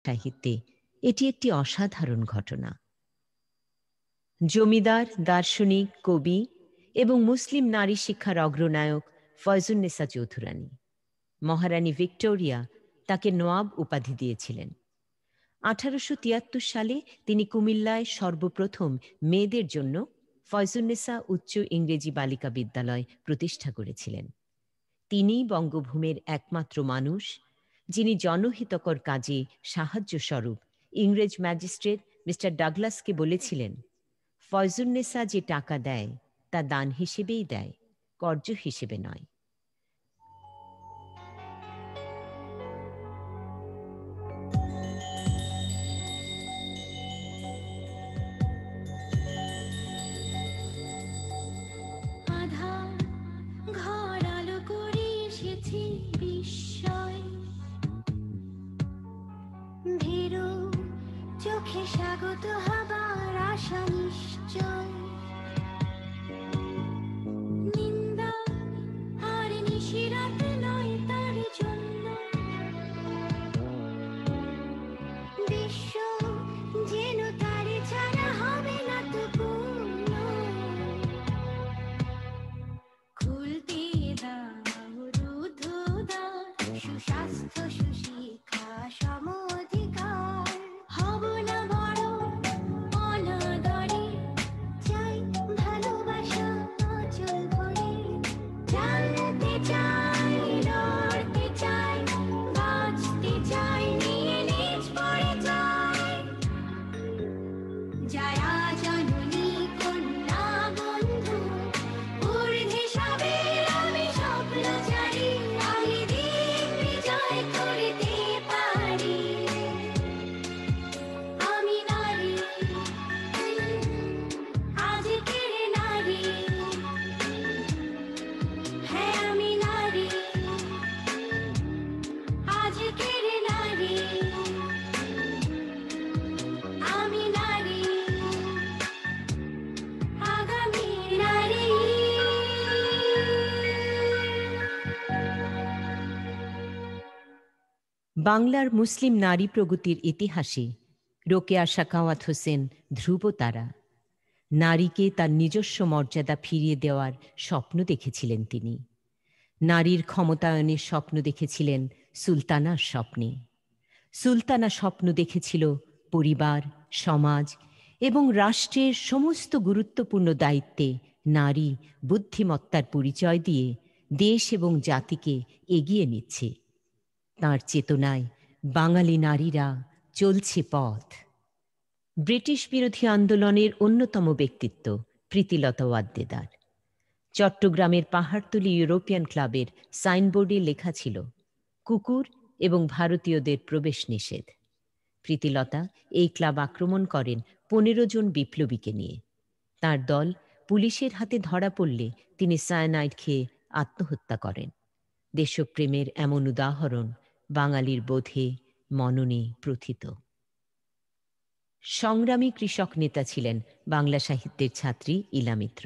সাহিত্যে এটি একটি অসাধারণ ঘটনা। জমিদার, দার্শনিক, কবি এবং মুসলিম নারী শিক্ষার অগ্রনায়ক ফয়জুন্নেসা চৌধুরানী। মহারানী ভিক্টোরিয়া তাকে নওয়াব উপাধি দিয়েছিলেন। 1873 সালে তিনি কুমিল্লায় সর্বপ্রথম মেয়েদের জন্য ফয়জুন্নেসা উচ্চ ইংরেজি বালিকা বিদ্যালয় প্রতিষ্ঠা করেছিলেন। তিনিই বঙ্গভূমির একমাত্র মানুষ যিনি জনহিতকর কাজে সাহায্যস্বরূপ ইংরেজ ম্যাজিস্ট্রেট মিস্টার ডাগলাসকে বলেছিলেন, ফয়জুন্নেসা যে টাকা দেয় তা দান হিসেবেই দেয়, কর্য হিসেবে নয়। চোখে স্বাগত হবার আশা নিশ্চয়, নিন্দা আর নিশিরাত নয় তার জন্য। বিশ্ব যেন তার ছাড়া হবে না তো পূর্ণ। খুলতে দাও রুদ্ধ দ্বার, সুস্বাস্থ্য সুশিক্ষা সম অধিকার। হব না বড় অনাদরে, চাই ভালোবাসা অচল ভরে। জানতে চাই, লড়তে চাই, বাঁচতে চাই নিয়ে নিজ পরিচয়। যারা জননী কন্যা বন্ধু, ঊর্ধ্বে সবের আমি স্বপ্নচারী। আমি দিন বিজয় করিতে পারি। আমি নারী, আজকের নারী। হ্যাঁ আমি নারী, আজকের নারী। আমি নারী, আগামীর নারী। বাংলার মুসলিম নারী প্রগতির ইতিহাসে রোকেয়া সাখাওয়াত হোসেন ধ্রুবতারা। নারীকে তার নিজস্ব মর্যাদা ফিরিয়ে দেওয়ার স্বপ্ন দেখেছিলেন তিনি। নারীর ক্ষমতায়নের স্বপ্ন দেখেছিলেন সুলতানার স্বপ্নে। সুলতানা স্বপ্ন দেখেছিল পরিবার, সমাজ এবং রাষ্ট্রের সমস্ত গুরুত্বপূর্ণ দায়িত্বে নারী বুদ্ধিমত্তার পরিচয় দিয়ে দেশ এবং জাতিকে এগিয়ে নিচ্ছে। তাঁর চেতনায় বাঙালি নারীরা চলছে পথ। ব্রিটিশ বিরোধী আন্দোলনের অন্যতম ব্যক্তিত্ব প্রীতিলতা ওয়াদ্দেদার। চট্টগ্রামের পাহাড়তলী ইউরোপিয়ান ক্লাবের সাইনবোর্ডে লেখা ছিল, কুকুর এবং ভারতীয়দের প্রবেশ নিষেধ। প্রীতিলতা এই ক্লাব আক্রমণ করেন 15 জন বিপ্লবীকে নিয়ে। তার দল পুলিশের হাতে ধরা পড়লে তিনি সায়ানাইড খেয়ে আত্মহত্যা করেন। দেশপ্রেমের এমন উদাহরণ বাঙালির বোধে মননে প্রথিত। সংগ্রামী কৃষক নেতা ছিলেন বাংলা সাহিত্যের ছাত্রী ইলা মিত্র।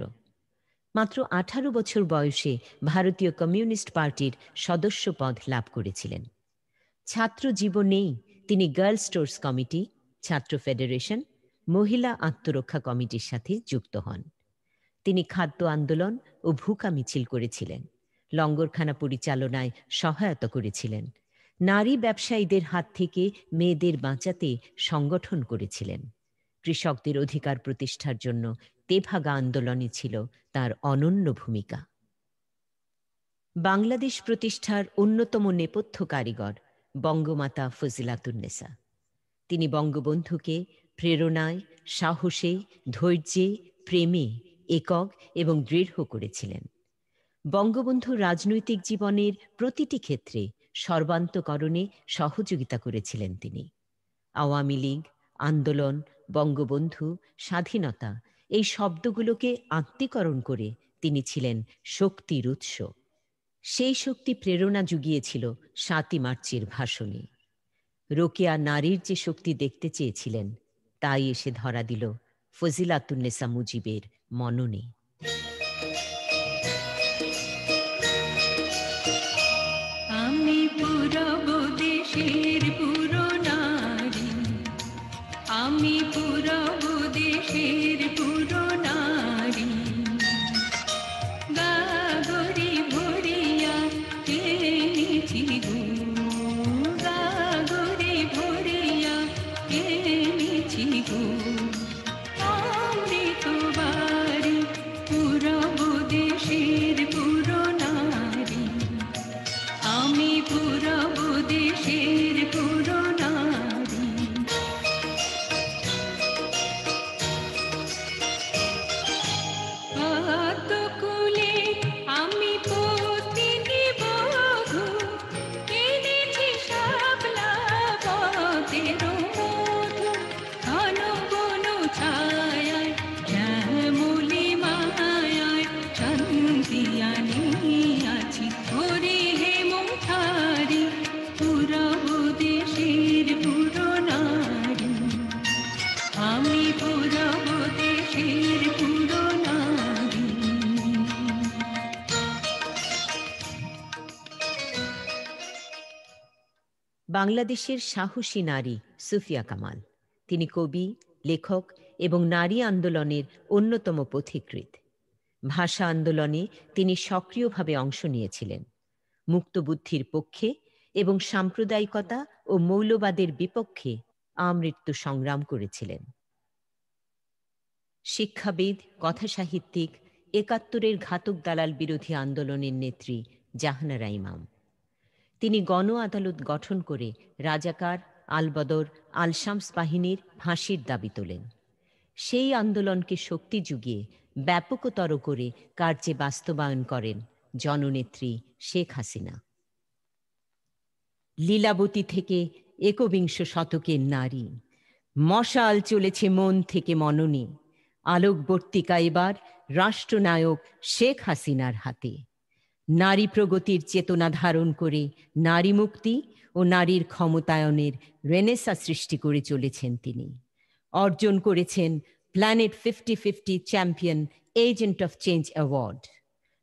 মাত্র 18 বছর বয়সে ভারতীয় কমিউনিস্ট পার্টির সদস্য পদ লাভ করেছিলেন। ছাত্র জীবনেই তিনি গার্লস স্টোর্স কমিটি, ছাত্র ফেডারেশন, মহিলা আত্মরক্ষা কমিটির সাথে যুক্ত হন। তিনি খাদ্য আন্দোলন ও ভুকা মিছিল করেছিলেন, লঙ্গরখানা পরিচালনায় সহায়তা করেছিলেন, নারী ব্যবসায়ীদের হাত থেকে মেয়েদের বাঁচাতে সংগঠন করেছিলেন। কৃষকদের অধিকার প্রতিষ্ঠার জন্য তেভাগা আন্দোলনে ছিল তার অনন্য ভূমিকা। বাংলাদেশ প্রতিষ্ঠার অন্যতম নেপথ্য কারিগর বঙ্গমাতা ফজিলাতুন্নেসা। তিনি বঙ্গবন্ধুকে প্রেরণায়, সাহসে, ধৈর্যে, প্রেমে একক এবং দৃঢ় করেছিলেন। বঙ্গবন্ধু রাজনৈতিক জীবনের প্রতিটি ক্ষেত্রে সর্বান্তকরণে সহযোগিতা করেছিলেন তিনি। আওয়ামী লীগ, আন্দোলন, বঙ্গবন্ধু, স্বাধীনতা এই শব্দগুলোকে আত্মীকরণ করে তিনি ছিলেন শক্তির উৎস। সেই শক্তি প্রেরণা জুগিয়েছিল 7ই মার্চের ভাষণে। রোকেয়া নারীর যে শক্তি দেখতে চেয়েছিলেন তাই এসে ধরা দিল ফজিলাতুন্নেসা মুজিবের মননে। আমি পুরব দেশের পুরো নারী, আমি পুরব দেশের পুরো নারী, গাগরি ভরিয়া এনেছি গো, গাগরি ভরিয়া এনেছি গো, অমৃত বাড়ি পুরব দেশের পুরো নারী, আমি পুরব দেশের পুরো নারী। আতকুলে আমি পত্নী বধূ, এনেছি শাপলা পথের মধু, ঘন বন ছায়ায় শ্যামলি মায়ায় শান্তি আনিয়াছি, হরি হেমন্থারি পুরব দেশের পুরো নারী, আমি পুরব দেশের পুরো নারী। বাংলাদেশের সাহসী নারী সুফিয়া কামাল। তিনি কবি, লেখক এবং নারী আন্দোলনের অন্যতম পথিকৃৎ। ভাষা আন্দোলনে তিনি সক্রিয়ভাবে অংশ নিয়েছিলেন। মুক্তবুদ্ধির পক্ষে এবং সাম্প্রদায়িকতা ও মৌলবাদের বিপক্ষে আমৃত্যু সংগ্রাম করেছিলেন। শিক্ষাবিদ, কথাসাহিত্যিক, একাত্তরের ঘাতক দালাল বিরোধী আন্দোলনের নেত্রী জাহানারা ইমাম। তিনি গণ আদালত গঠন করে রাজাকার, আলবদর, আল শামস বাহিনীর ফাঁসির দাবি তোলেন। সেই আন্দোলনকে শক্তি যুগিয়ে ব্যাপকতর করে কার্যে বাস্তবায়ন করেন জননেত্রী শেখ হাসিনা। লীলাবতী থেকে একবিংশ শতকের নারী, মশাল চলেছে মন থেকে মননে, আলোকবর্তিকা এবার রাষ্ট্রনায়ক শেখ হাসিনার হাতে। নারী প্রগতির চেতনা ধারণ করে নারী মুক্তি ও নারীর ক্ষমতায়নের রেনেসাঁ সৃষ্টি করে চলেছেন তিনি। অর্জন করেছেন planet 50-50 champion agent of change award.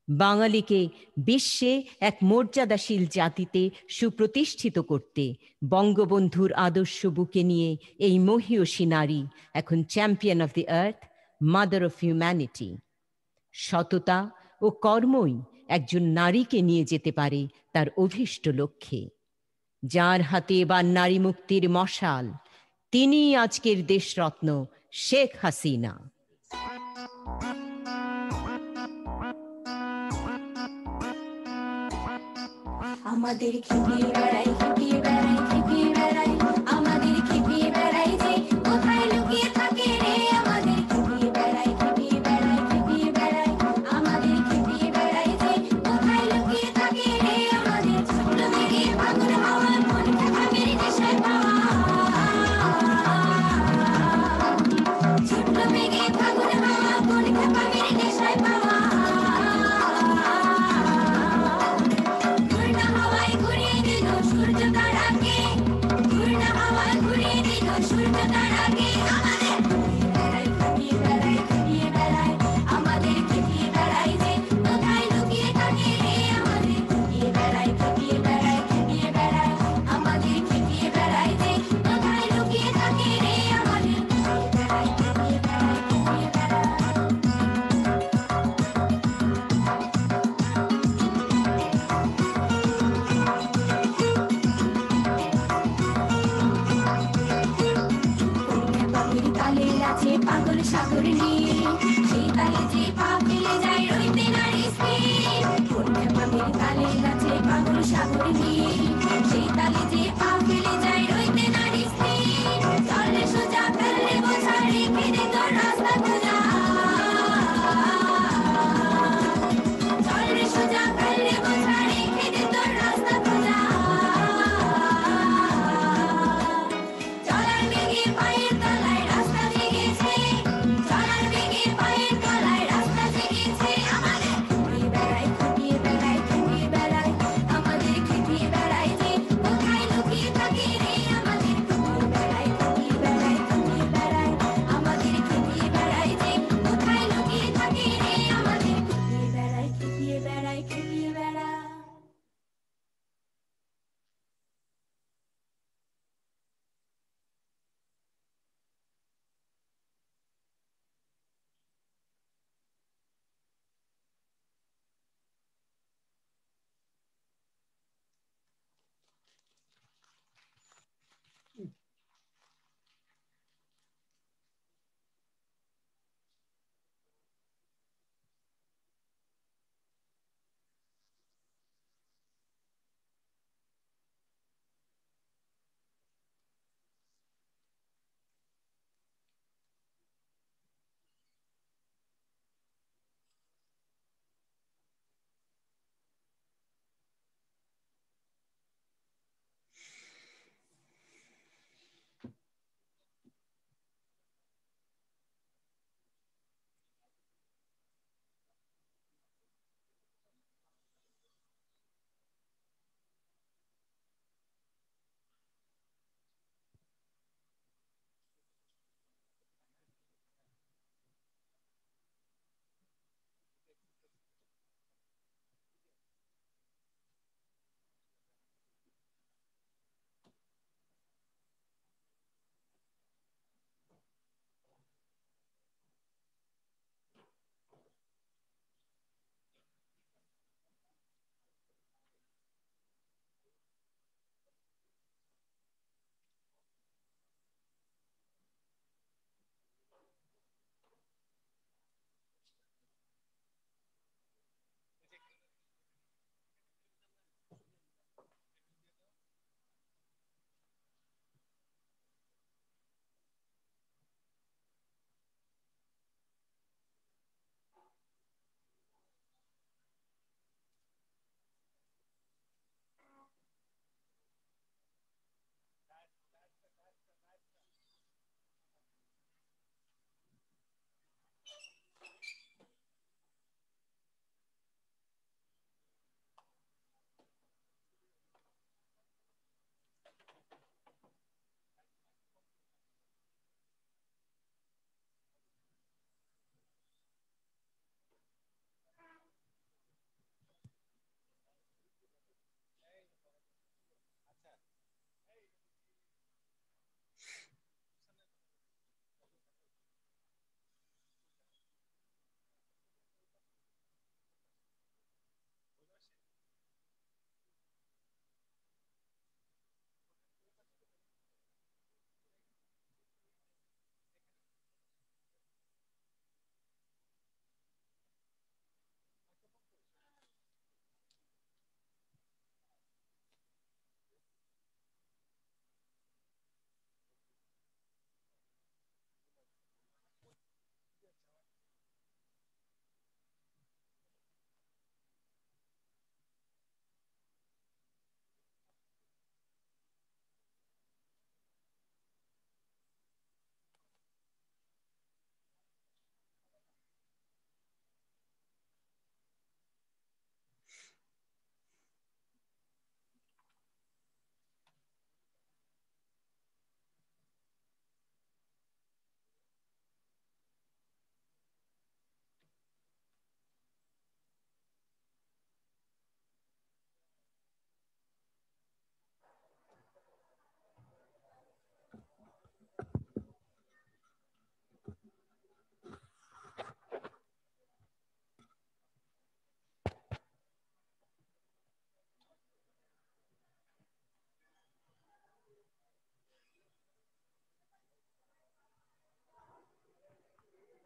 বাঙালিকে বিশ্বে এক মর্যাদাশীল জাতিতে সুপ্রতিষ্ঠিত করতে বঙ্গবন্ধুর আদর্শ বুকে নিয়ে এই মহীয়সী নারী এখন champion of the earth, mother of humanity. সততা ও কর্মই একজন নারীকে নিয়ে যেতে পারে তার অভীষ্ট লক্ষ্যে। যার হাতে এবার নারী মুক্তির মশাল, তিনি আজকের দেশরত্ন শেখ হাসিনা। আমাদের খেপিয়ে বেড়াই, খেপিয়ে বেড়াই, খেপিয়ে বেড়াই, আমাদের খেপিয়ে বেড়াই যে কোথায় লুকিয়ে থাকে রে, আমাদের খেপিয়ে বেড়াই, খেপিয়ে বেড়াই, খেপিয়ে বেড়াই, আমাদের খেপিয়ে বেড়াই যে কোথায় লুকিয়ে থাকে রে, আমাদের ছোট্ট মেঘে ফাগুন হাওয়া মন ভাঙের নেশায় পাওয়া, ছোট্ট মেঘে ফাগুন হাওয়া মন ভাঙের নেশায় পাওয়া, ঘূর্ণা হাওয়ায় ঘুরিয়ে দিল সূর্য তারাকে, ঘূর্ণা হাওয়ায় ঘুরিয়ে দিল সূর্য তারাকে, আমাদের খেপিয়ে বেড়াই, খেপিয়ে বেড়াই, আমাদের খেপিয়ে বেড়াই যে কোথায় লুকিয়ে থাকে রে, আমাদের খেপিয়ে বেড়াই, খেপিয়ে বেড়াই, খেপিয়ে বেড়াই, আমাদের খেপিয়ে বেড়াই যে কোথায় লুকিয়ে থাকে রে, আমাদের খেপিয়ে বেড়াই, খেপিয়ে বেড়াই, খেপিয়ে বেড়াই। পাখির তালে আছে পাগল সাগর নীল, সেই তালে যে পা ফেলে যায় রইতে নারী স্থির, পাখির তালে আছে পাগল সাগর নীল, সেই তালে যে পা ফেলে যায় রইতে নারী স্থির, চলে সোজা ফেললে বোঝা রেখে দে তোর রাস্তা খোঁজা, চলে সোজা ফেললে বোঝা রেখে দে তোর রাস্তা খোঁজা, চলার বেগে পায়ের তলায় রাস্তা জেগেছে, চলার বেগে পায়ের তলায় রাস্তা জেগেছে, আমাদের খেপিয়ে বেড়াই, খেপিয়ে বেড়াই, খেপিয়ে বেড়াই, আমাদের খেপিয়ে বেড়াই যে কোথায় লুকিয়ে থাকে রে, আমাদের খেপিয়ে বেড়াই, খেপিয়ে বেড়াই, খেপিয়ে বেড়াই, আমাদের খেপিয়ে বেড়াই যে কোথায় লুকিয়ে থাকে রে, আমাদের খেপিয়ে বেড়াই, খেপিয়ে বেড়াই, খেপিয়ে বেড়াই।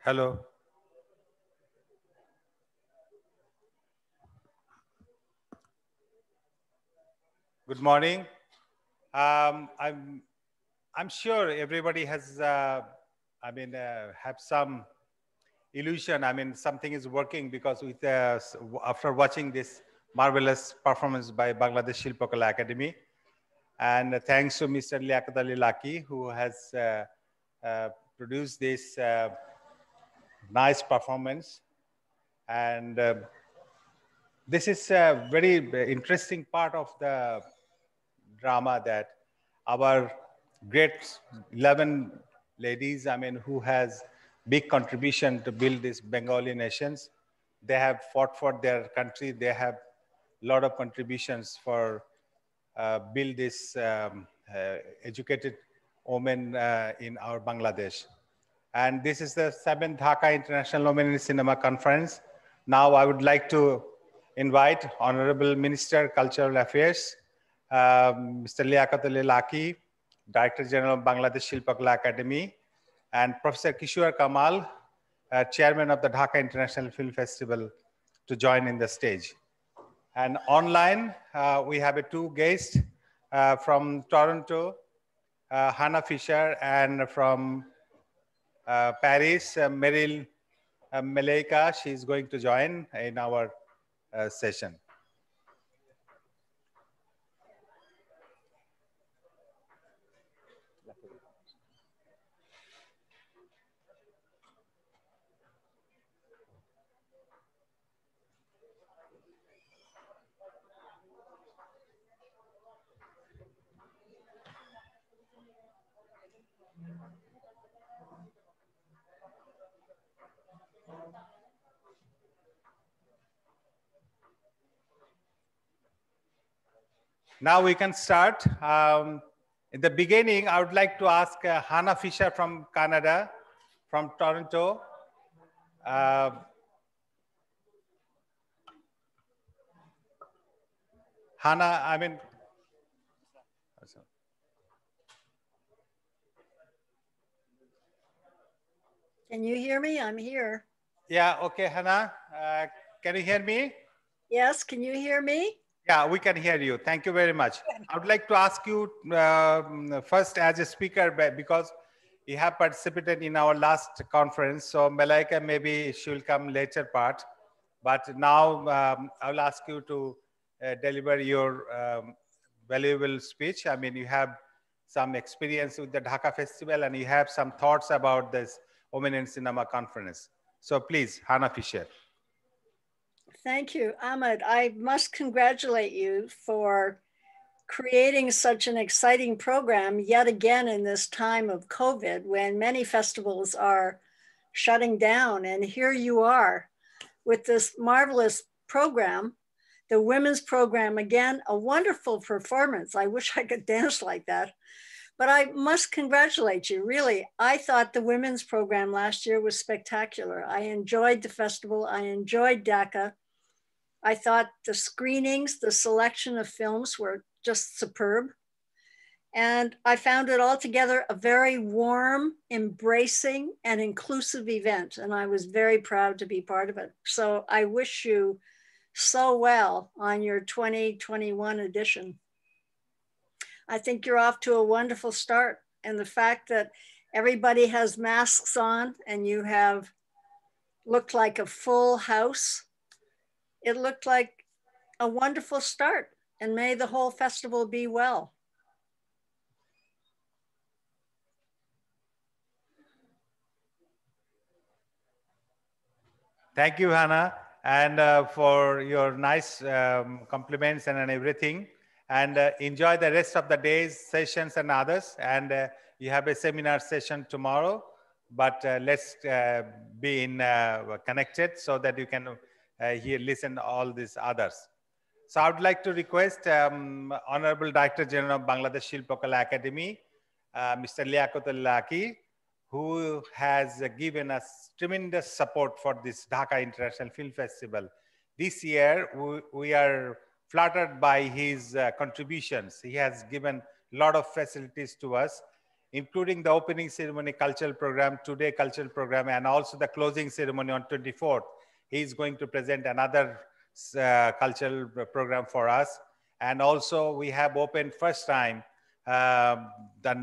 Hello. Good morning. I'm sure everybody has, have some illusion. I mean, something is working because with after watching this marvelous performance by Bangladesh Shilpakala Academy, and thanks to Mr. Liaquat Ali Laki, who has produced this nice performance. And this is a very interesting part of the drama, that our great 11 ladies, who has big contribution to build these Bengali nations. They have fought for their country. They have a lot of contributions for build this educated women in our Bangladesh. And this is the 7th Dhaka International Women in Cinema Conference. Now I would like to invite Honorable Minister, Cultural Affairs, Mr. Liaquat Ali Laki, Director General of Bangladesh Shilpakala Academy, and Professor Kishore Kamal, Chairman of the Dhaka International Film Festival, to join in the stage. And online, we have two guests from Toronto, Hannah Fisher, and from Paris, Meryl Meleika. She's going to join in our session. Now we can start. In the beginning, I would like to ask Hannah Fisher from Canada, from Toronto. Hannah, Can you hear me? I'm here. Yeah, okay, Hannah. Can you hear me? Yes, can you hear me? Yeah, we can hear you. Thank you very much. I would like to ask you first as a speaker, because you have participated in our last conference. So Malaika, maybe she will come later part. But now I will ask you to deliver your valuable speech. I mean, you have some experience with the Dhaka Festival and you have some thoughts about this Women in Cinema Conference. So please, Hannah Fisher. Thank you, Ahmed. I must congratulate you for creating such an exciting program yet again in this time of COVID, when many festivals are shutting down. And here you are with this marvelous program, the women's program. Again, a wonderful performance. I wish I could dance like that. But I must congratulate you, really. I thought the women's program last year was spectacular. I enjoyed the festival. I enjoyed Dhaka. I thought the screenings, the selection of films were just superb. And I found it altogether a very warm, embracing, and inclusive event. And I was very proud to be part of it. So I wish you so well on your 2021 edition. I think you're off to a wonderful start. And the fact that everybody has masks on and you have looked like a full house, it looked like a wonderful start. And may the whole festival be well. Thank you, Hannah, and for your nice compliments and everything. And enjoy the rest of the day's sessions and others. And you have a seminar session tomorrow, but let's be connected so that you can listen to all these others. So I would like to request Honorable Director General of Bangladesh Shilpakala Academy, Mr. Liaquat Ali Laki, who has given us tremendous support for this Dhaka International Film Festival. This year, we are flattered by his contributions. He has given a lot of facilities to us. including the opening ceremony cultural program, today cultural program, and also the closing ceremony on 24th. He is going to present another cultural program for us. And also we have opened first time the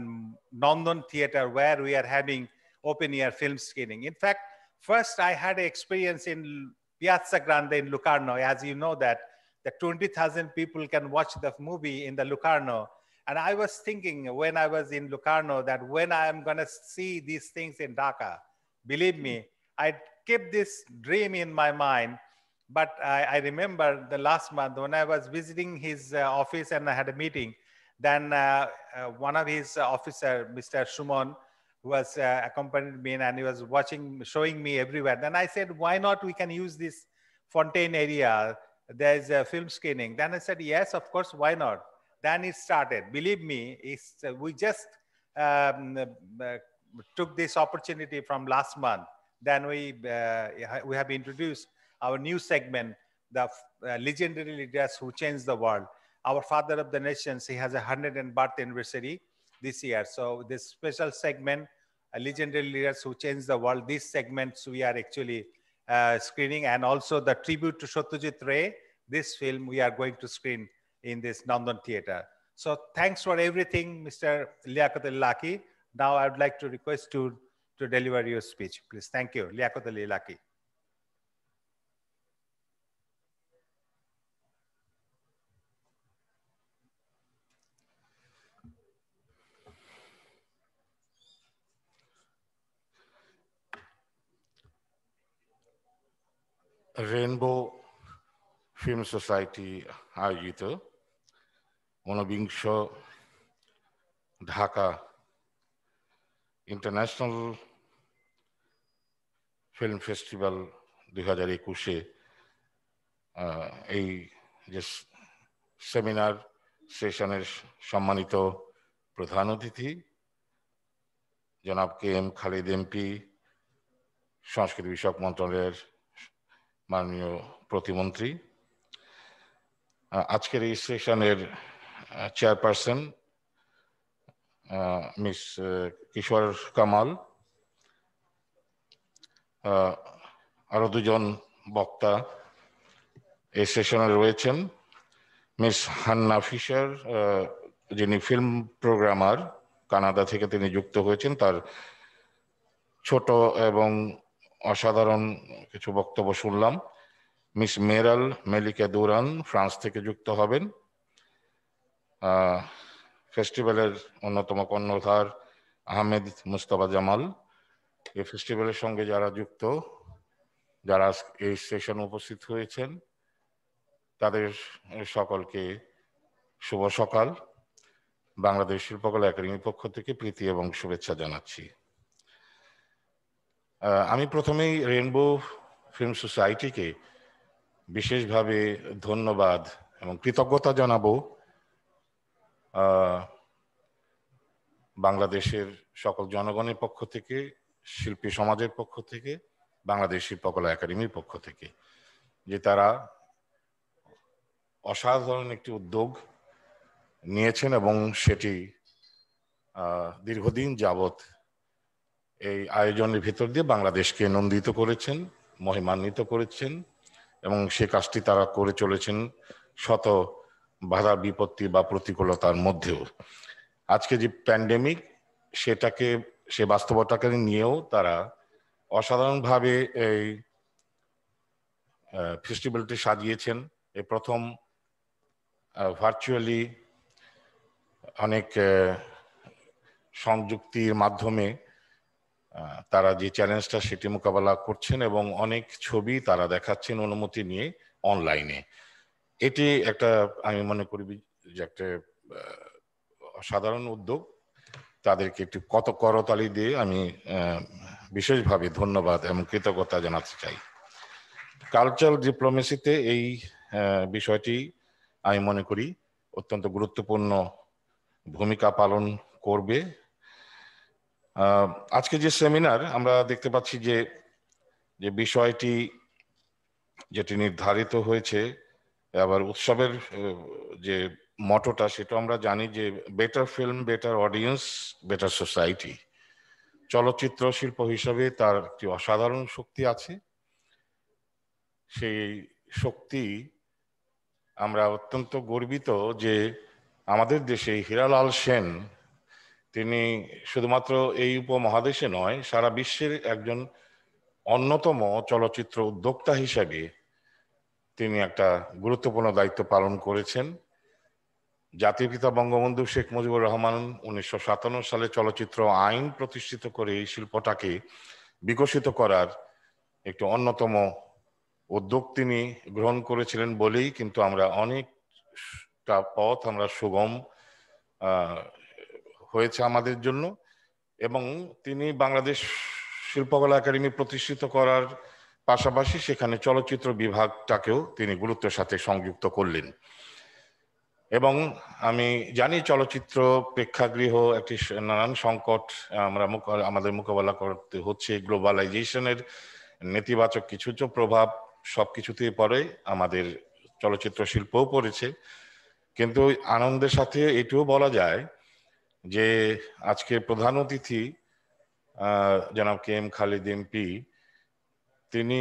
Nandan Theatre, where we are having open air film screening. In fact, first I had an experience in Piazza Grande in Locarno. As you know that the 20,000 people can watch the movie in the Locarno. And I was thinking when I was in Locarno that when I am gonna see these things in Dhaka, believe me, I kept this dream in my mind. But I remember the last month when I was visiting his office and I had a meeting, then one of his officer, Mr. Shumon, was accompanied me and he was showing me everywhere. Then I said, why not we can use this Fontaine area? There's a film screening. Then I said, yes, of course, why not? Then it started. Believe me, we just took this opportunity from last month. Then we have introduced our new segment, the legendary leaders who changed the world. Our father of the nations, he has a 100th birth anniversary this year. So this special segment, legendary leaders who changed the world, these segments we are actually screening, and also the tribute to Satyajit Ray, this film we are going to screen in this Nandan Theatre. So thanks for everything, Mr. Liaquat Ali Laki. Now I would like to request to deliver your speech, please. Thank you, Liaquat Ali Laki. Rainbow film society আয়োজিত ঊনবিংশ Dhaka international film festival 2021-এ এই যে seminar সেশনের সম্মানিত প্রধান অতিথি জনাব K M Khalid MP, সংস্কৃতি বিষয়ক মন্ত্রণালয়ের মাননীয় প্রতিমন্ত্রী, আজকের এই সেশনের চেয়ারপারসন মিস কিশোর কামাল, আরো দুজন বক্তা এই সেশনে রয়েছেন, মিস হান্না ফিশার, যিনি ফিল্ম প্রোগ্রামার, কানাডা থেকে তিনি যুক্ত হয়েছেন, তার ছোট এবং অসাধারণ কিছু বক্তব্য শুনলাম। মিস মেরাল মেলিকা দুরান ফ্রান্স থেকে যুক্ত হবেন। ফেস্টিভ্যালের অন্যতম কর্ণধার আহমেদ মুস্তফা জামাল। এই ফেস্টিভ্যালের সঙ্গে যারা যুক্ত, যারা এই সেশনে উপস্থিত হয়েছেন, তাদের সকলকে শুভ সকাল। বাংলাদেশ শিল্পকলা একাডেমির পক্ষ থেকে প্রীতি এবং শুভেচ্ছা জানাচ্ছি। আমি প্রথমেই রেনবো ফিল্ম সোসাইটিকে বিশেষভাবে ধন্যবাদ এবং কৃতজ্ঞতা জানাবো বাংলাদেশের সকল জনগণের পক্ষ থেকে, শিল্পী সমাজের পক্ষ থেকে, বাংলাদেশ শিল্পকলা একাডেমির পক্ষ থেকে, যে তারা অসাধারণ একটি উদ্যোগ নিয়েছেন এবং সেটি দীর্ঘদিন যাবৎ এই আয়োজনের ভিতর দিয়ে বাংলাদেশকে নন্দিত করেছেন, মহিমান্বিত করেছেন এবং সে কাজটি তারা করে চলেছেন শত বাধা বিপত্তি বা প্রতিকূলতার মধ্যেও। আজকে যে প্যান্ডেমিক, সে বাস্তবতাকে নিয়েও তারা অসাধারণভাবে এই ফেস্টিভ্যালটি সাজিয়েছেন। এই প্রথম ভার্চুয়ালি অনেক সংযুক্তির মাধ্যমে তারা যে চ্যালেঞ্জটা সেটি মোকাবেলা করছেন এবং অনেক ছবি তারা দেখাচ্ছেন অনুমতি নিয়ে অনলাইনে। এটি একটা, আমি মনে করি যে একটা অসাধারণ উদ্যোগ। তাদেরকে একটি করতালি দিয়ে আমি বিশেষভাবে ধন্যবাদ এবং কৃতজ্ঞতা জানাতে চাই। কালচারাল ডিপ্লোমেসিতে এই বিষয়টি আমি মনে করি অত্যন্ত গুরুত্বপূর্ণ ভূমিকা পালন করবে। আজকে যে সেমিনার আমরা দেখতে পাচ্ছি যে বিষয়টি যেটি নির্ধারিত হয়েছে, আবার উৎসবের যে মটোটা সেটা আমরা জানি যে better film, better audience, better society. চলচ্চিত্র শিল্প হিসাবে তার একটি অসাধারণ শক্তি আছে। সেই শক্তি আমরা অত্যন্ত গর্বিত যে আমাদের দেশে হীরালাল সেন, তিনি শুধুমাত্র এই উপমহাদেশে নয় সারা বিশ্বের একজন অন্যতম চলচ্চিত্র উদ্যোক্তা হিসেবে তিনি একটা গুরুত্বপূর্ণ দায়িত্ব পালন করেছেন। জাতির পিতা বঙ্গবন্ধু শেখ মুজিবুর রহমান 1957 সালে চলচ্চিত্র আইন প্রতিষ্ঠিত করে এই শিল্পটাকে বিকশিত করার একটি অন্যতম উদ্যোগ তিনি গ্রহণ করেছিলেন বলেই কিন্তু আমরা অনেকটা পথ আমরা সুগম হয়েছে আমাদের জন্য। এবং তিনি বাংলাদেশ শিল্পকলা একাডেমি প্রতিষ্ঠিত করার পাশাপাশি সেখানে চলচ্চিত্র বিভাগটাকেও তিনি গুরুত্বের সাথে সংযুক্ত করলেন। এবং আমি জানি চলচ্চিত্র প্রেক্ষাগৃহ একটি নানান সংকট আমাদের মোকাবেলা করতে হচ্ছে। গ্লোবালাইজেশনের নেতিবাচক কিছু প্রভাব সবকিছুতেই পড়ে, আমাদের চলচ্চিত্র শিল্পও পড়েছে। কিন্তু আনন্দের সাথে এটিও বলা যায় যে আজকে প্রধান অতিথি জনাব কে এম খালিদ এমপি, তিনি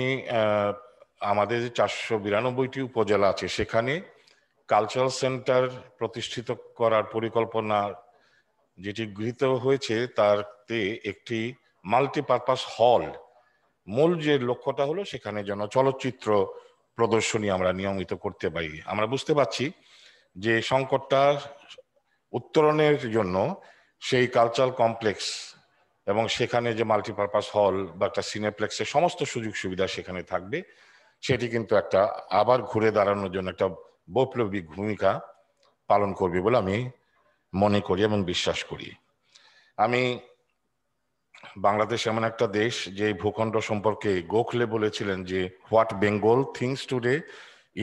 আমাদের 492টি উপজেলা আছে সেখানে কালচারাল সেন্টার প্রতিষ্ঠিত করার পরিকল্পনা যেটি গৃহীত হয়েছে তাতে একটি মাল্টিপারপাস হল, মূল যে লক্ষ্যটা হলো সেখানে যেন চলচ্চিত্র প্রদর্শনী আমরা নিয়মিত করতে পারি। আমরা বুঝতে পারছি যে সংকটটা উত্তরণের জন্য সেই কালচারাল কমপ্লেক্স এবং সেখানে যে মাল্টিপারপাস হল বা একটা সিনেপ্লেক্সের সমস্ত সুযোগ সুবিধা সেখানে থাকবে, সেটি কিন্তু একটা আবার ঘুরে দাঁড়ানোর জন্য একটা বৈপ্লবিক ভূমিকা পালন করবে বলে আমি মনে করি এবং বিশ্বাস করি। আমি বাংলাদেশ এমন একটা দেশ যে ভূখণ্ড সম্পর্কে গোখলে বলেছিলেন যে what Bengal things today,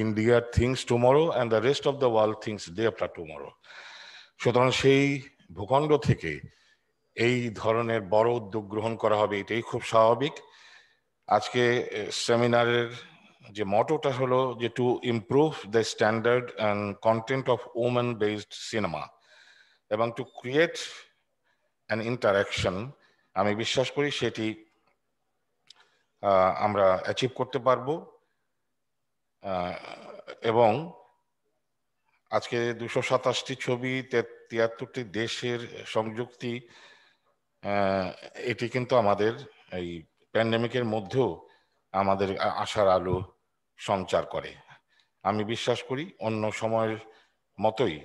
India things tomorrow and the rest of the world things day after tomorrow. সুতরাং সেই ভূখণ্ড থেকে এই ধরনের বড় উদ্যোগ গ্রহণ করা হবে, এটাই খুব স্বাভাবিক। আজকে সেমিনারের যে মটোটা হলো যে to improve the standard and content of women based cinema এবং টু ক্রিয়েট অ্যান ইন্টারাকশন। আমি বিশ্বাস করি সেটি আমরা অ্যাচিভ করতে পারবো। এবং আজকে 227টি ছবি 73টি দেশের সংযুক্তি, এটি কিন্তু আমাদের এই প্যান্ডেমিকের মধ্যেও আমাদের আশার আলো সঞ্চার করে। আমি বিশ্বাস করি অন্য সময়ের মতোই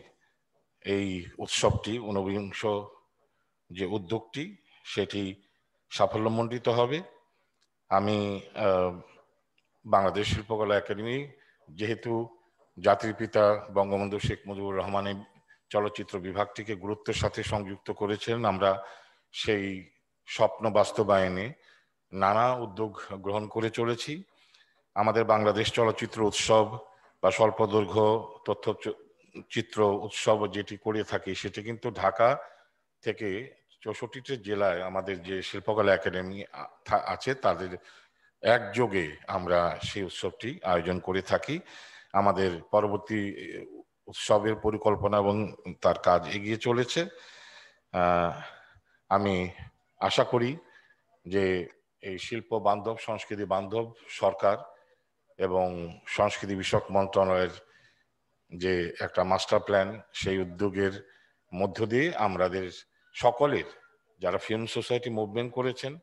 এই উৎসবটি, ঊনবিংশ যে উদ্যোগটি, সেটি সাফল্যমণ্ডিত হবে। আমি বাংলাদেশ শিল্পকলা একাডেমি যেহেতু জাতির পিতা বঙ্গবন্ধু শেখ মুজিবুর রহমানের চলচ্চিত্র বিভাগটিকে গুরুত্বের সাথে সংযুক্ত করেছেন, আমরা সেই স্বপ্ন বাস্তবায়নে নানা উদ্যোগ গ্রহণ করে চলেছি। আমাদের বাংলাদেশ চলচ্চিত্র উৎসব বা স্বল্পদৈর্ঘ্য তথ্যচিত্র উৎসব যেটি করে থাকি, সেটি কিন্তু ঢাকা থেকে 64টি জেলায় আমাদের যে শিল্পকলা একাডেমি আছে তাদের একযোগে আমরা সেই উৎসবটি আয়োজন করে থাকি। আমাদের পরবর্তী উৎসবের পরিকল্পনা এবং তার কাজ এগিয়ে চলেছে। আমি আশা করি যে এই শিল্প বান্ধব, সংস্কৃতি বান্ধব সরকার এবং সংস্কৃতি বিষয়ক মন্ত্রণালয়ের যে একটা মাস্টার প্ল্যান, সেই উদ্যোগের মধ্য দিয়ে আমাদের সকলের যারা ফিল্ম সোসাইটি মুভমেন্ট করেছেন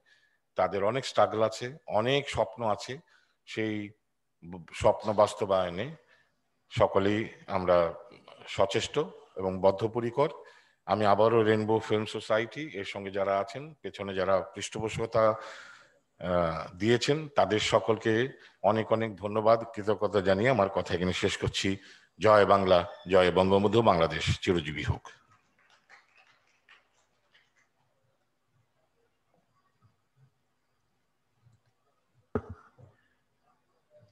তাদের অনেক স্ট্রাগল আছে, অনেক স্বপ্ন আছে, সেই স্বপ্ন বাস্তবায়নে সকলেই আমরা সচেষ্ট এবং বদ্ধপরিকর। আমি আবারও রেইনবো ফিল্ম সোসাইটি এর সঙ্গে যারা আছেন, পেছনে যারা পৃষ্ঠপোষকতা দিয়েছেন, তাদের সকলকে অনেক অনেক ধন্যবাদ, কৃতজ্ঞতা জানিয়ে আমার কথা এখানে শেষ করছি। জয় বাংলা, জয় বঙ্গবন্ধু, বাংলাদেশ চিরজীবী হোক।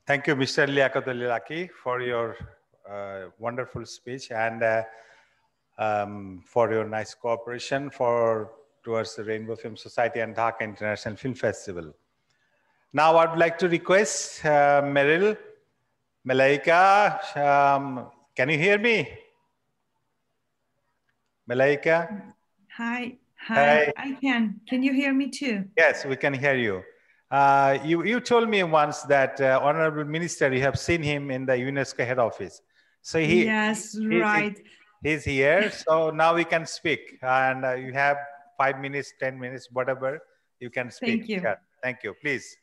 Thank you, Mr. Liakatulilaki, for your wonderful speech and for your nice cooperation towards the Rainbow Film Society and Dhaka International Film Festival. Now I would like to request Meryl, Malaika, can you hear me? Malaika? Hi. Hi. I can. Can you hear me too? Yes, we can hear you. You told me once that Honorable Minister, you have seen him in the UNESCO head office. So Yes, right. he's here. So now we can speak. And you have 5 minutes, 10 minutes, whatever you can speak. Thank you. Yeah, thank you. Please.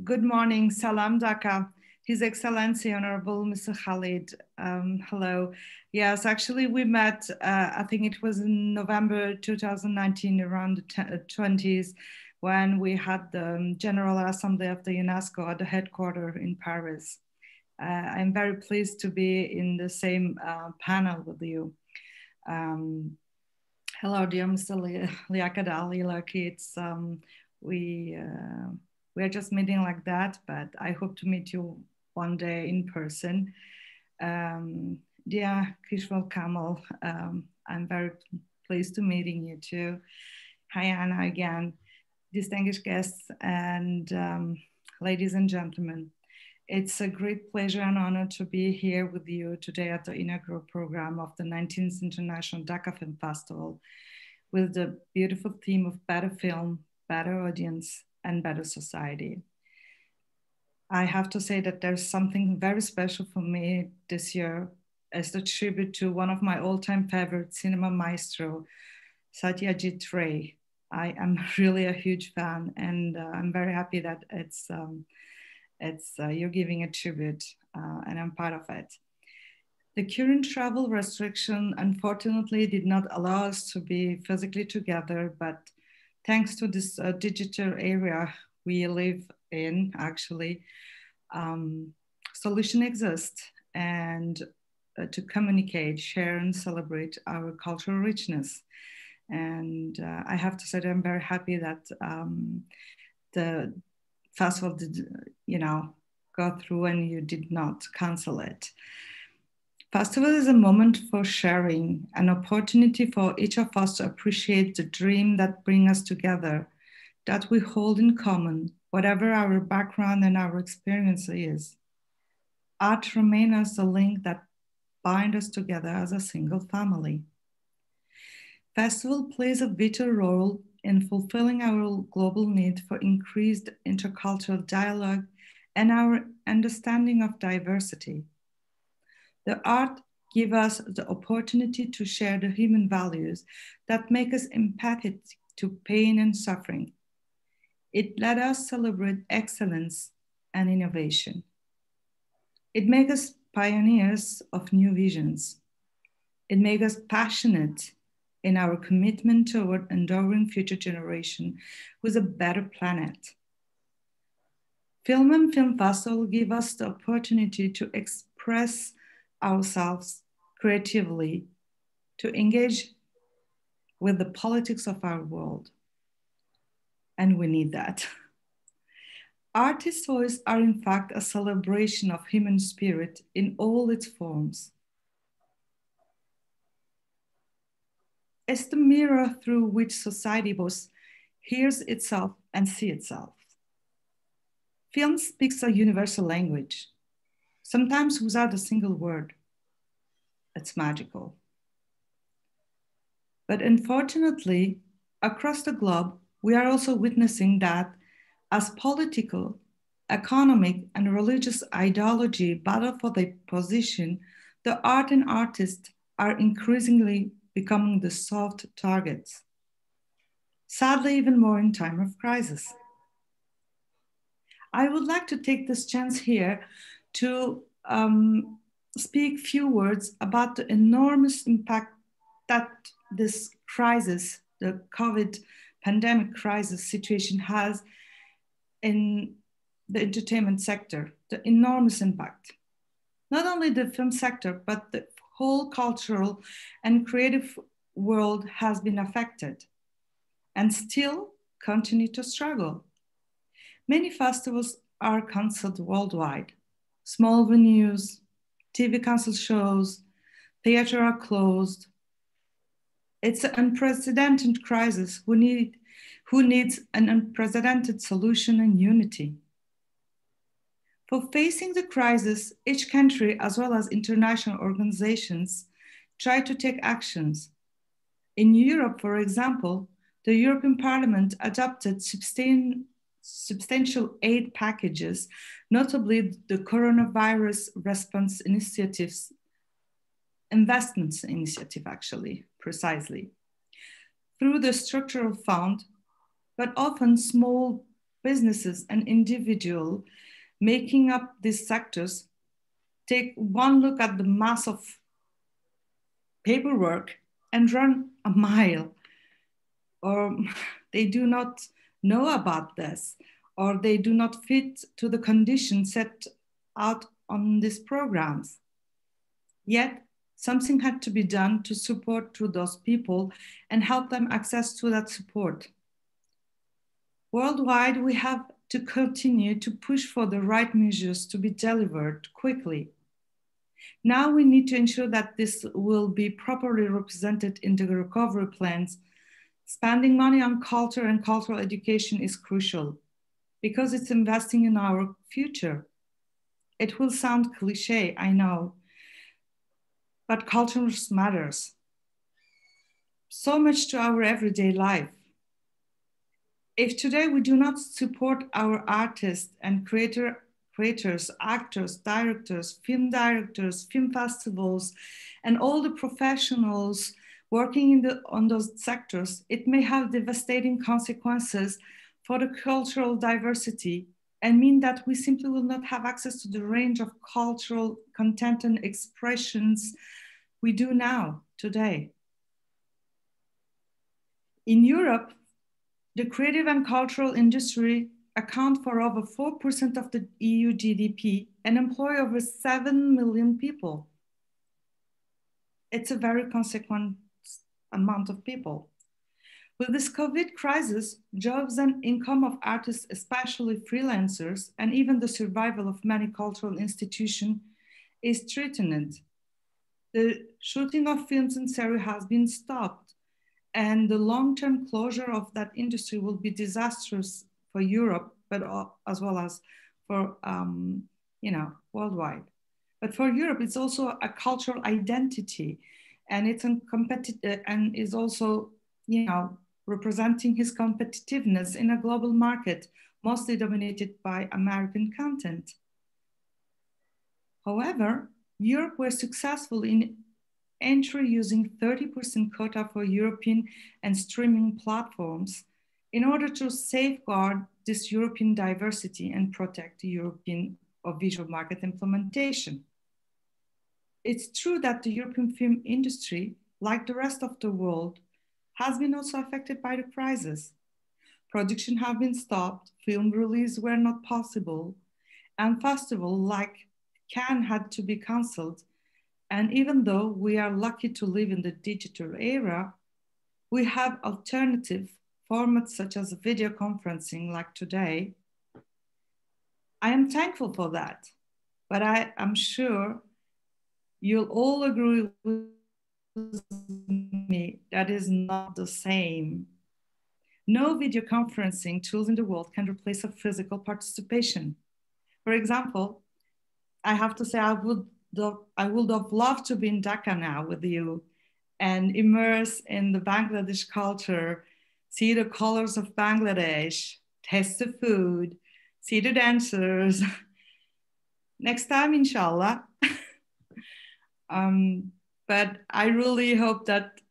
Good morning. Salam Dhaka. His Excellency, Honorable Mr. Khalid. Hello. Yes, actually we met, I think it was in November 2019, around the 20s, when we had the General Assembly of the UNESCO at the headquarters in Paris. I'm very pleased to be in the same panel with you. Hello, dear Mr. Liaqad Ali Laki. It's we are just meeting like that, but I hope to meet you one day in person. Dear Kishwal Kamal, I'm very pleased to meeting you too. Hi Anna again, distinguished guests and ladies and gentlemen. It's a great pleasure and honor to be here with you today at the inaugural program of the 19th International Dhaka Film Festival with the beautiful theme of better film, better audience, and better society. I have to say that there's something very special for me this year as a tribute to one of my all-time favorite cinema maestro, Satyajit Ray. I am really a huge fan, and I'm very happy that you're giving a tribute, and I'm part of it. The current travel restriction, unfortunately, did not allow us to be physically together, but thanks to this digital area we live in, actually, solution exists and to communicate, share, and celebrate our cultural richness. And I have to say that I'm very happy that the festival did, go through and you did not cancel it. Festival is a moment for sharing, an opportunity for each of us to appreciate the dream that brings us together, that we hold in common, whatever our background and our experience is. Art remains as the link that binds us together as a single family. Festival plays a vital role in fulfilling our global need for increased intercultural dialogue and our understanding of diversity. The art gives us the opportunity to share the human values that make us empathic to pain and suffering. It let us celebrate excellence and innovation. It makes us pioneers of new visions. It makes us passionate in our commitment toward endowing future generation with a better planet. Film and Film Festival give us the opportunity to express ourselves creatively, to engage with the politics of our world. And we need that. Artists' voices are in fact a celebration of human spirit in all its forms. It's the mirror through which society both hears itself and sees itself. Film speaks a universal language, sometimes without a single word. It's magical. But unfortunately, across the globe, we are also witnessing that as political, economic, and religious ideology battle for their position, the art and artists are increasingly becoming the soft targets. Sadly, even more in time of crisis. I would like to take this chance here to speak few words about the enormous impact that this crisis, the COVID pandemic crisis situation has in the entertainment sector, the enormous impact. Not only the film sector, but the whole cultural and creative world has been affected and still continue to struggle. Many festivals are canceled worldwide. Small venues, TV cancel shows, theater are closed. It's an unprecedented crisis who needs an unprecedented solution and unity. For facing the crisis, each country, as well as international organizations, try to take actions. In Europe, for example, the European Parliament adopted substantial aid packages, notably the Coronavirus Response Initiative's investments initiative, actually, precisely. Through the structural fund, but often small businesses and individuals making up these sectors take one look at the mass of paperwork and run a mile, or they do not know about this, or they do not fit to the conditions set out on these programs. Yet, something had to be done to support to those people and help them access to that support. Worldwide, we have to continue to push for the right measures to be delivered quickly. Now we need to ensure that this will be properly represented in the recovery plans. Spending money on culture and cultural education is crucial because it's investing in our future. It will sound cliche, I know, but culture matters so much to our everyday life. If today we do not support our artists and creators, actors, directors, film festivals, and all the professionals working on those sectors, it may have devastating consequences for the cultural diversity and mean that we simply will not have access to the range of cultural content and expressions we do now, today. In Europe, the creative and cultural industry account for over 4% of the EU GDP and employ over 7 million people. It's a very consequent amount of people. With this COVID crisis, jobs and income of artists, especially freelancers, and even the survival of many cultural institutions is threatened. The shooting of films and series has been stopped, and the long-term closure of that industry will be disastrous for Europe, but as well as for worldwide. But for Europe, it's also a cultural identity, and it's and is also representing his competitiveness in a global market, mostly dominated by American content. However, Europe was successful in entry using 30% quota for European and streaming platforms in order to safeguard this European diversity and protect the European visual market implementation. It's true that the European film industry, like the rest of the world, has been also affected by the crisis. Production have been stopped, film release were not possible, and festivals like Cannes had to be canceled. And even though we are lucky to live in the digital era, we have alternative formats such as video conferencing like today. I am thankful for that, but I am sure you'll all agree with me that is not the same. No video conferencing tools in the world can replace a physical participation. For example, I have to say I would have loved to be in Dhaka now with you and immerse in the Bangladesh culture, see the colors of Bangladesh, taste the food, see the dancers. Next time, inshallah. But I really hope that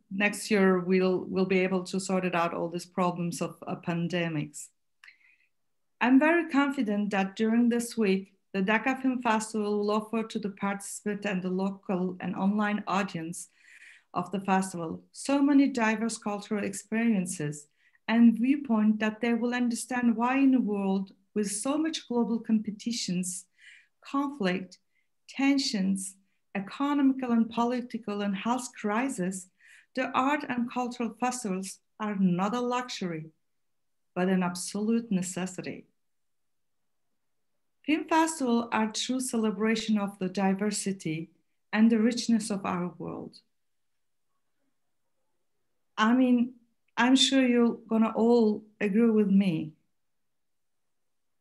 next year we'll be able to sort it out all these problems of pandemics. I'm very confident that during this week, the Dhaka Film Festival will offer to the participant and the local and online audience of the festival so many diverse cultural experiences and viewpoint that they will understand why in a world with so much global competitions, conflict, tensions, economical and political and health crisis, the art and cultural festivals are not a luxury, but an absolute necessity. Film festivals are true celebration of the diversity and the richness of our world. I mean, I'm sure you're gonna all agree with me.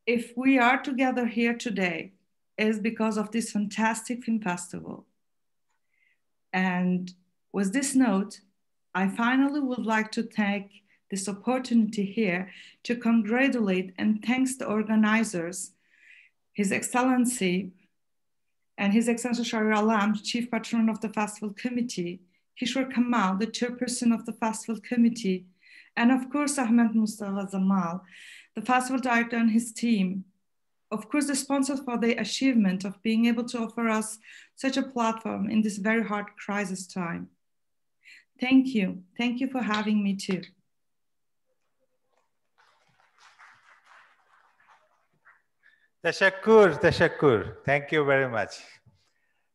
If we are together here today, it's because of this fantastic film festival. And with this note, I finally would like to take this opportunity here to congratulate and thanks the organizers, His Excellency and His Excellency Shahriar Alam, Chief Patron of the Festival Committee, Kishore Kamal, the Chairperson of the Festival Committee, and of course Ahmed Mustafa Zamal, the Festival Director and his team. Of course, the sponsors for the achievement of being able to offer us such a platform in this very hard crisis time. Thank you. Thank you for having me too. Tashakkur, Tashakkur. Thank you very much.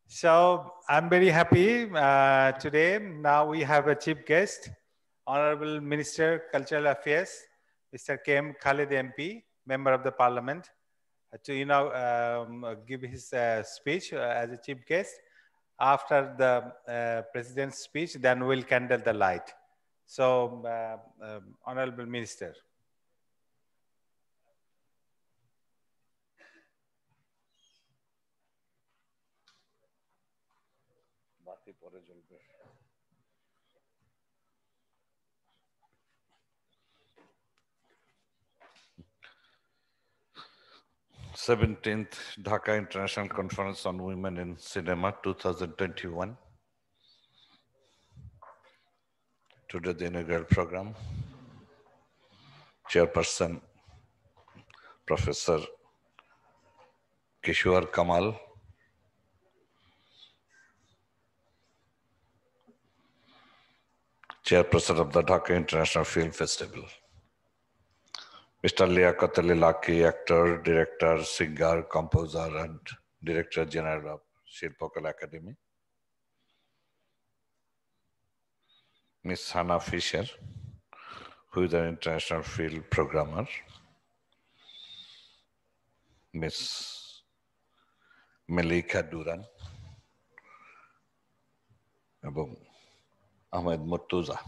So I'm very happy today. Now we have a chief guest, Honorable Minister, Cultural Affairs, Mr. K.M. Khalid MP, Member of the Parliament, to give his speech as a chief guest. After the President's speech, then we'll candle the light. So, Honorable Minister. পরে জ্বলবে। 17th Dhaka International Conference on Women in Cinema 2021. Today the inaugural program. Chairperson Professor Kishore Kamal, Chairperson of the Dhaka International Film Festival. Mr. Liaquat Ali Laki, actor, director, singer, composer, and Director General of Shilpakala Academy. Ms. Hannah Fisher, who is an international film programmer. Ms. Melika Duran, এবং আহমেদ মুর্তুজা,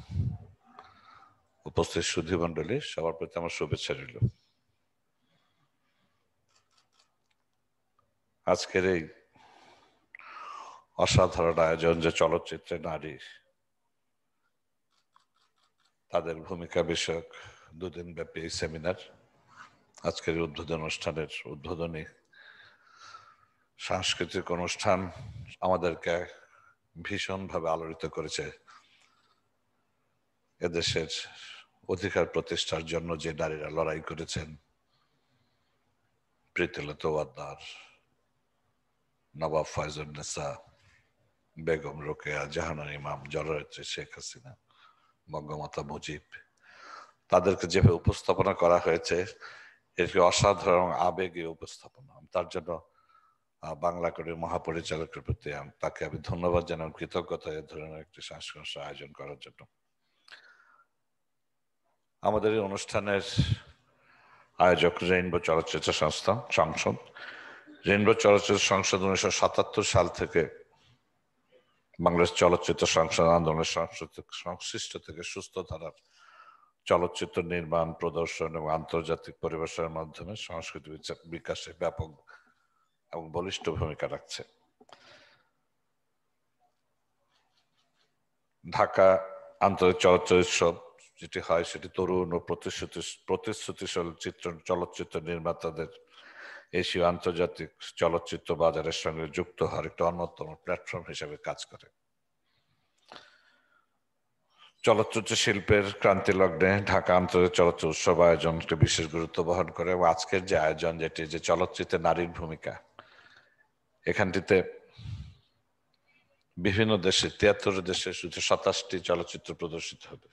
উপস্থিত সুধীমণ্ডলী, সবার প্রতি আমার শুভেচ্ছা রইল। আজকের এই অসাধারণ আয়োজন, যে চলচ্চিত্রে নারী তাদের ভূমিকা বিষয়ক দুদিন ব্যাপী এই সেমিনার, আজকের উদ্বোধন অনুষ্ঠানের উদ্বোধনী সাংস্কৃতিক অনুষ্ঠান আমাদেরকে ভীষণভাবে আলোড়িত করেছে। এদেশের অধিকার প্রতিষ্ঠার জন্য যে নারীরা লড়াই করেছেন, প্রীতিলতা ওয়াদ্দার, নবাব ফয়জুন্নেসা, বেগম রোকেয়া, জাহানারা ইমাম, জননেত্রী শেখ হাসিনা, বঙ্গমাতা মুজিব, তাদেরকে যেভাবে উপস্থাপনা করা হয়েছে, এটি অসাধারণ আবেগীয় উপস্থাপনা। তার জন্য বাংলা একাডেমির মহাপরিচালকের প্রতি তাকে আমি ধন্যবাদ জানাই, কৃতজ্ঞতা এ ধরনের একটি সাংস্কৃতিক আয়োজন করার জন্য। আমাদের এই অনুষ্ঠানের আয়োজক রেইনবো চলচ্চিত্র সংসদ। রেইনবো চলচ্চিত্র সংসদ 1977 সাল থেকে বাংলাদেশ চলচ্চিত্র সংসদ আন্দোলনের সংশ্লিষ্ট থেকে সুস্থ ধারার চলচ্চিত্র নির্মাণ, প্রদর্শন এবং আন্তর্জাতিক পরিবেশনের মাধ্যমে সংস্কৃতি বিকাশে ব্যাপক এবং বলিষ্ঠ ভূমিকা রাখছে। ঢাকা আন্তর্জাতিক চলচ্চিত্র উৎসব যেটি হয়, সেটি তরুণ ও প্রতিশ্রুতিশীল চলচ্চিত্র নির্মাতাদের এশীয় আন্তর্জাতিক চলচ্চিত্র বাজারের সঙ্গে যুক্ত হওয়ার একটি অন্যতম প্ল্যাটফর্ম হিসেবে কাজ করে। চলচ্চিত্র শিল্পের ক্রান্তি লগ্নে ঢাকা আন্তর্জাতিক চলচ্চিত্র উৎসব আয়োজন একটি বিশেষ গুরুত্ব বহন করে এবং আজকের যে আয়োজন, যেটি যে চলচ্চিত্রে নারীর ভূমিকা, এখানটিতে বিভিন্ন দেশে 73 দেশে শুধু 27টি চলচ্চিত্র প্রদর্শিত হবে,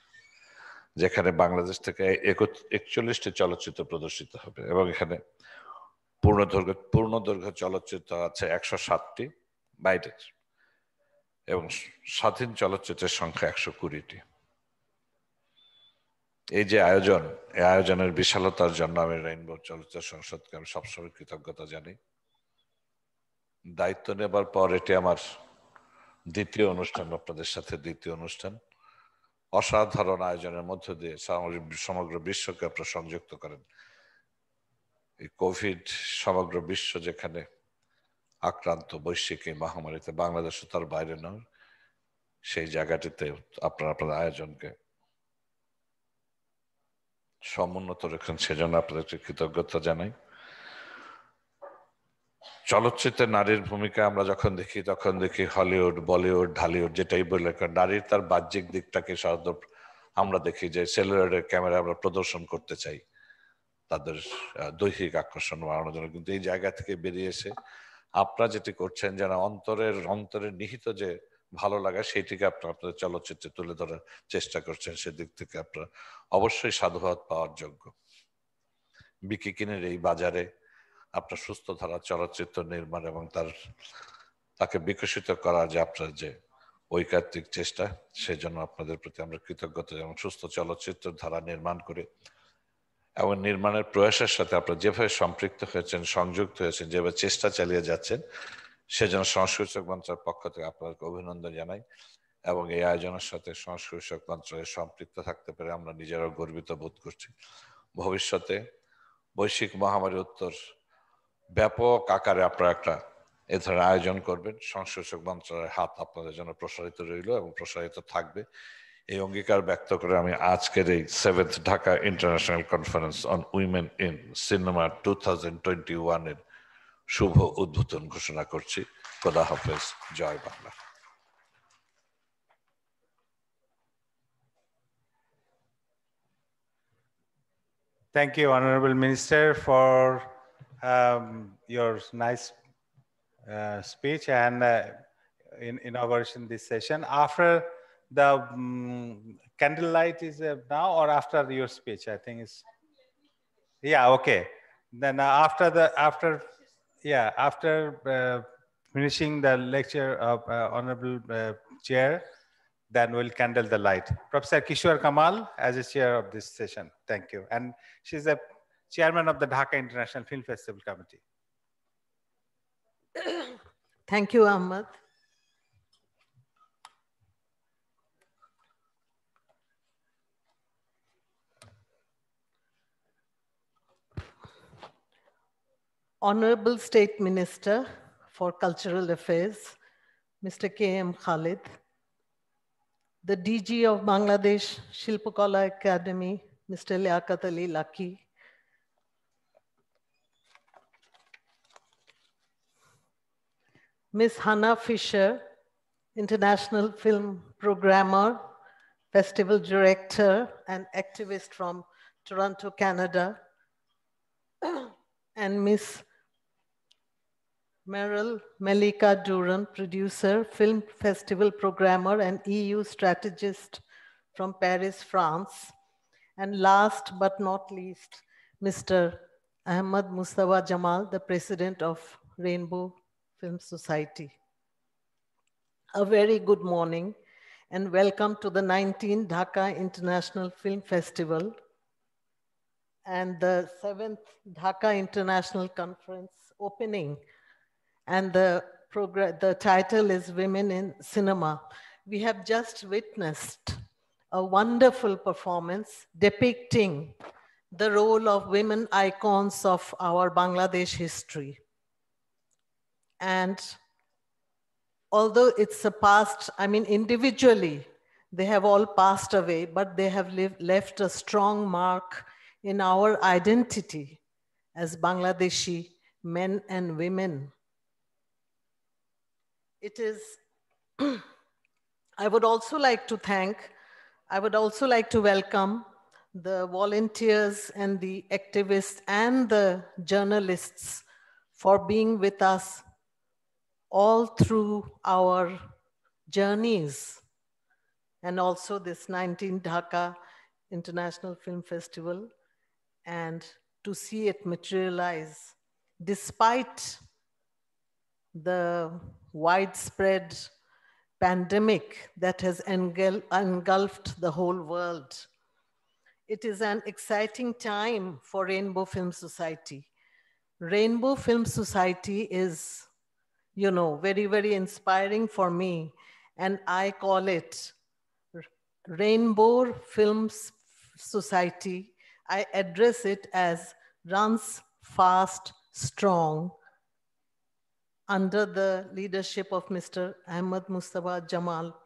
যেখানে বাংলাদেশ থেকে 41টি চলচ্চিত্র প্রদর্শিত হবে এবং এখানে পূর্ণদৈর্ঘ্য চলচ্চিত্র আছে 107টি বাইরের, এবং স্বাধীন চলচ্চিত্রের সংখ্যা 120টি। এই যে আয়োজন, এই আয়োজনের বিশালতার জন্য আমি রেইনবো চলচ্চিত্র সংসদকে আমি সবসময় কৃতজ্ঞতা জানাই। দায়িত্ব নেবার পর এটি আমার দ্বিতীয় অনুষ্ঠান, আপনাদের সাথে দ্বিতীয় অনুষ্ঠান। অসাধারণ আয়োজনের মধ্য দিয়ে সমগ্র বিশ্বকে আপনারা সংযুক্ত করেন। এই কোভিড সমগ্র বিশ্ব যেখানে আক্রান্ত বৈশ্বিক এই মহামারীতে, বাংলাদেশও তার বাইরে নয়, সেই জায়গাটিতে আপনারা আপনাদের আয়োজনকে সমুন্নত রেখেছেন, সেজন্য আপনাদেরকে কৃতজ্ঞতা জানাই। চলচ্চিত্রে নারীর ভূমিকা আমরা যখন দেখি তখন দেখি হলিউড, বলিউড, ঢালিউড যেটাই বলে, নারীর তার বাহ্যিক দিকটাকে সাধারণত আমরা দেখি যে সেলুলারের ক্যামেরা আমরা প্রদর্শন করতে চাই তাদের দৈহিক আকর্ষণ বাড়ানোর জন্য, কিন্তু এই জায়গা থেকে বেরিয়ে এসে আপনারা যেটি করছেন যেন অন্তরের নিহিত যে ভালো লাগা সেইটিকে আপনাদের চলচ্চিত্রে তুলে ধরার চেষ্টা করছেন, সেদিক থেকে আপনারা অবশ্যই সাধুবাদ পাওয়ার যোগ্য। বিকিকিনের এই বাজারে আপনার সুস্থ ধারা চলচ্চিত্র নির্মাণ এবং তাকে বিকশিত করার যে আপনার যে ঐকান্তিক চেষ্টা, সেজন্য আপনাদের প্রতি আমরা কৃতজ্ঞতা এবং সুস্থ চলচ্চিত্র ধারা নির্মাণ করে এবং নির্মাণের প্রয়াসের সাথে আপনারা যেভাবে সম্পৃক্ত হয়েছেন, সংযুক্ত হয়েছেন, যেভাবে চেষ্টা চালিয়ে যাচ্ছেন, সেজন্য সংস্কৃতি মন্ত্রণালয়ের পক্ষ থেকে আপনাদেরকে অভিনন্দন জানাই। এবং এই আয়োজনের সাথে সংস্কৃতি মন্ত্রণালয়ে সম্পৃক্ত থাকতে পেরে আমরা নিজেরাও গর্বিত বোধ করছি। ভবিষ্যতে বৈশ্বিক মহামারী উত্তর ব্যাপক আকারে আপনারা একটা এ ধরনের আয়োজন করবেন, সংস্কৃতি মন্ত্রণালয়ের হাত আপনাদের জন্য প্রসারিত রইল এবং প্রসারিত থাকবে। এই অঙ্গীকার ব্যক্ত করে আমি আজকের এই 7th Dhaka international conference on women in cinema 2021 এর শুভ উদ্বোধন ঘোষণা করছি। খোদা হাফেজ, জয় Bangla. Thank you, Honorable Minister, for your nice speech and inauguration this session. After the candlelight is now or after your speech? I think it's, yeah, okay. Then after finishing the lecture of Honorable Chair, then we'll candle the light. Professor Kishore Kamal as a chair of this session. Thank you. And she's a chairman of the Dhaka International Film Festival Committee. Thank you, Ahmed. Honorable State Minister for Cultural Affairs, Mr. K.M. Khalid, the DG of Bangladesh Shilpakala Academy, Mr. Liaquat Ali Lucky, Ms. Hannah Fisher, International Film Programmer, Festival Director, and activist from Toronto, Canada, and Ms. Meryl Malika Duran, producer, film festival programmer, and EU strategist from Paris, France. And last but not least, Mr. Ahmad Mustafa Jamal, the president of Rainbow Film Society. A very good morning and welcome to the 19th Dhaka International Film Festival and the 7th Dhaka International Conference opening. And the title is Women in Cinema. We have just witnessed a wonderful performance depicting the role of women icons of our Bangladesh history. And although it's a past, I mean, individually, they have all passed away, but they have left a strong mark in our identity as Bangladeshi men and women. It is, I would also like to welcome the volunteers and the activists and the journalists for being with us all through our journeys, and also this 19th Dhaka International Film Festival, and to see it materialize despite the widespread pandemic that has engulfed the whole world. It is an exciting time for Rainbow Film Society. Rainbow Film Society is, you know, very, very inspiring for me, and I call it Rainbow Film Society. I address it as runs fast, strong, under the leadership of Mr. Ahmad Mustafa Jamal,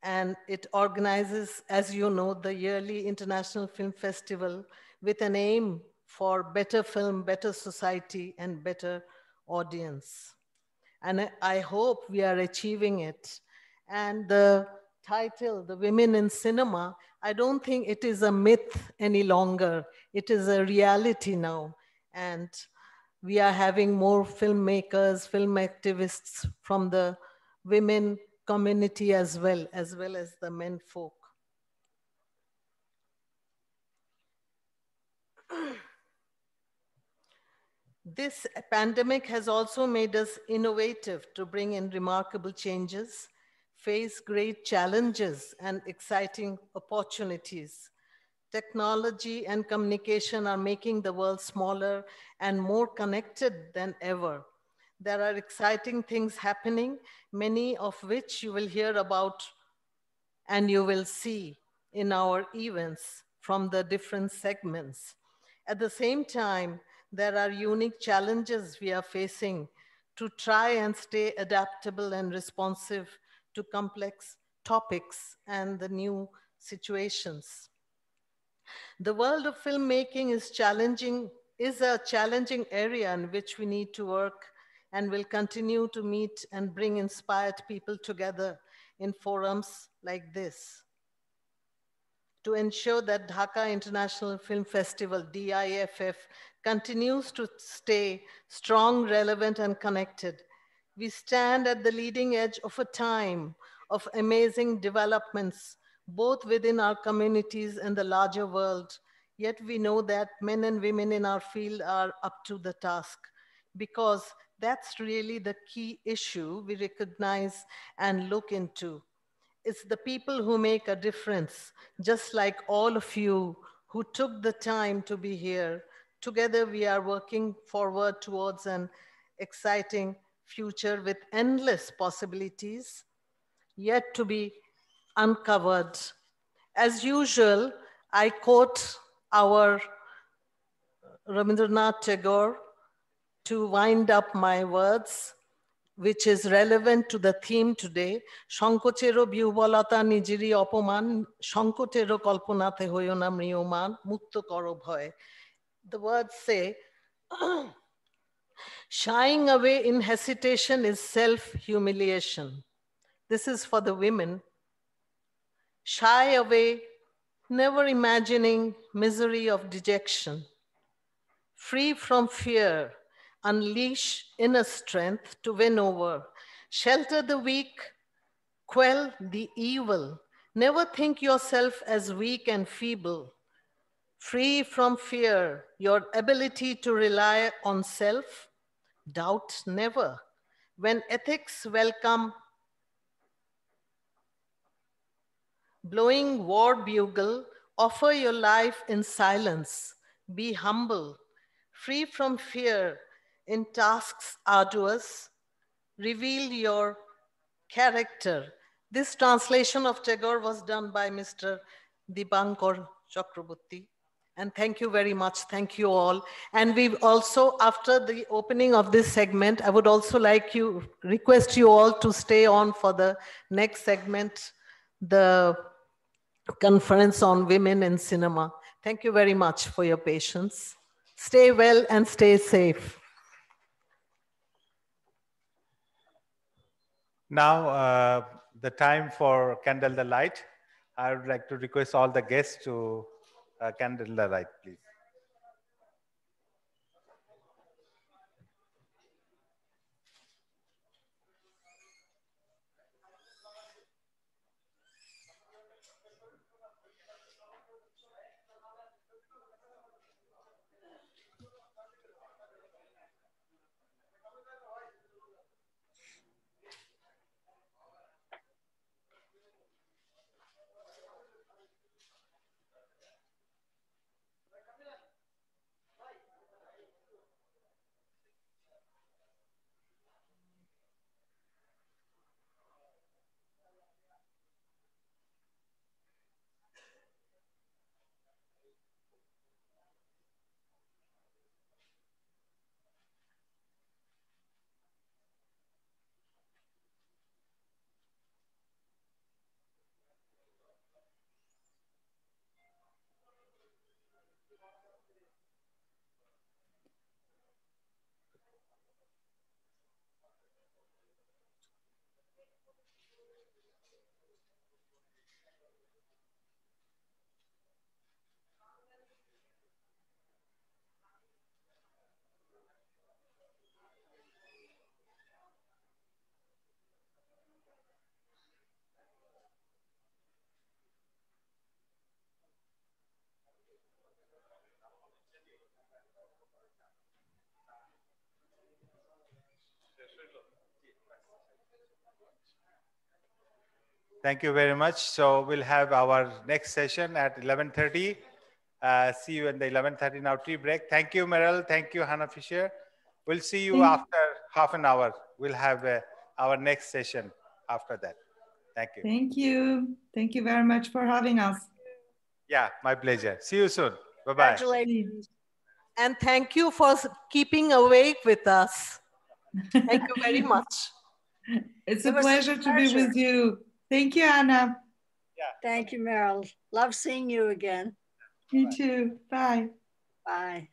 and it organizes, as you know, the yearly International Film Festival with an aim for better film, better society, and better audience. And I hope we are achieving it. And the title, The Women in Cinema, I don't think it is a myth any longer. It is a reality now. And we are having more filmmakers, film activists from the women community as well as the men folk. This pandemic has also made us innovative to bring in remarkable changes, face great challenges and exciting opportunities. Technology and communication are making the world smaller and more connected than ever. There are exciting things happening, many of which you will hear about and you will see in our events from the different segments. At the same time, there are unique challenges we are facing to try and stay adaptable and responsive to complex topics and the new situations. The world of filmmaking is a challenging area in which we need to work and will continue to meet and bring inspired people together in forums like this to ensure that Dhaka International Film Festival, DIFF, continues to stay strong, relevant, and connected. We stand at the leading edge of a time of amazing developments, both within our communities and the larger world. Yet we know that men and women in our field are up to the task, because that's really the key issue we recognize and look into. It's the people who make a difference, just like all of you who took the time to be here. Together, we are working forward towards an exciting future with endless possibilities yet to be uncovered. As usual, I quote our Rabindranath Tagore to wind up my words, which is relevant to the theme today. Sankochero biubolata nijiri opoman, sankotero kalponate hoyo na mriyoman, mukto koro bhoy. The words say, shying away in hesitation is self-humiliation. This is for the women. Shy away, never imagining misery of dejection. Free from fear, unleash inner strength to win over. Shelter the weak, quell the evil. Never think yourself as weak and feeble. Free from fear, your ability to rely on self, doubt never. When ethics welcome blowing war bugle, offer your life in silence. Be humble, free from fear in tasks arduous. Reveal your character. This translation of Tagore was done by Mr. Dipankar Chakraborty. And thank you very much. Thank you all. And we've also, after the opening of this segment, I would also request you all to stay on for the next segment, the conference on women in cinema. Thank you very much for your patience. Stay well and stay safe. Now, the time for Candle the Light. I would like to request all the guests to candle the light, please. Thank you very much. So we'll have our next session at 11:30. See you in the 11:30 now tea break. Thank you, Meryl. Thank you, Hannah Fisher. We'll see you after half an hour. We'll have our next session after that. Thank you. Thank you. Thank you very much for having us. Yeah, my pleasure. See you soon. Bye-bye. Congratulations. And thank you for keeping awake with us. Thank you very much. It's It a was a pleasure to be pleasure. with you. Thank you, Anna. Thank you, Meryl. Love seeing you again. Me too. Bye. Bye.